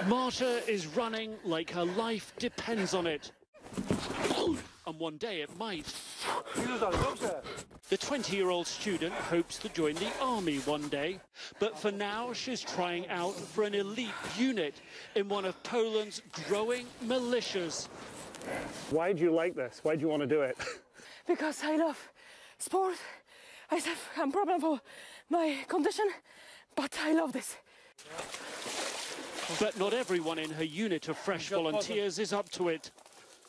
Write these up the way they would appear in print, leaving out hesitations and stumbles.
Marta is running like her life depends on it. And one day it might. The 20-year-old student hopes to join the army one day, but for now she's trying out for an elite unit in one of Poland's growing militias. Why do you like this? Why do you want to do it? Because I love sport. I have a problem for my condition, but I love this. But not everyone in her unit of fresh volunteers is up to it.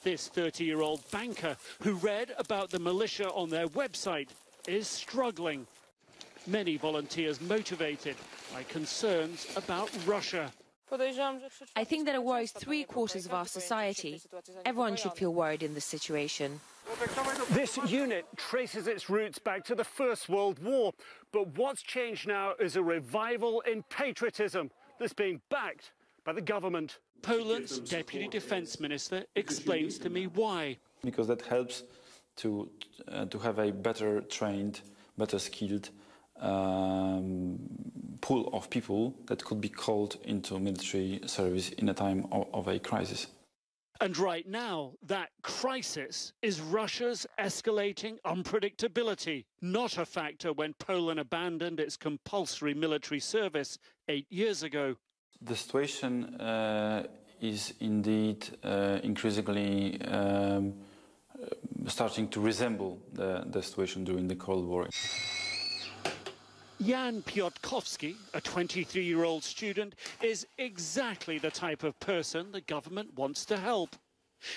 This 30-year-old banker who read about the militia on their website is struggling. Many volunteers motivated by concerns about Russia. I think that it worries 3/4 of our society. Everyone should feel worried in this situation. This unit traces its roots back to the First World War, but what's changed now is a revival in patriotism that's being backed by the government. Poland's Deputy Defence Minister explains to me why. Because that helps to have a better trained, better skilled pool of people that could be called into military service in a time of a crisis. And right now, that crisis is Russia's escalating unpredictability, not a factor when Poland abandoned its compulsory military service 8 years ago. The situation is indeed increasingly starting to resemble the situation during the Cold War. Jan Piotrkowski, a 23-year-old student, is exactly the type of person the government wants to help.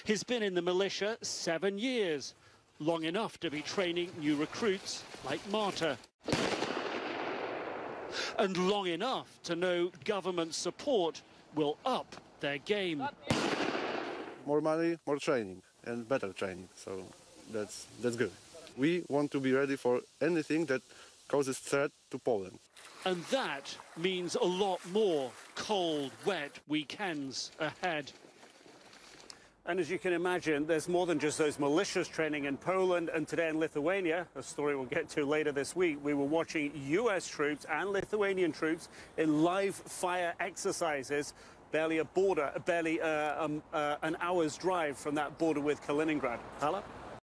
He's been in the militia 7 years, long enough to be training new recruits like Marta. And long enough to know government support will up their game. More money, more training, and better training, so that's good. We want to be ready for anything that causes threat to Poland. And that means a lot more cold, wet weekends ahead. And as you can imagine, there's more than just those militias training in Poland. And today in Lithuania, a story we'll get to later this week, we were watching US troops and Lithuanian troops in live fire exercises, barely an hour's drive from that border with Kaliningrad. Hala?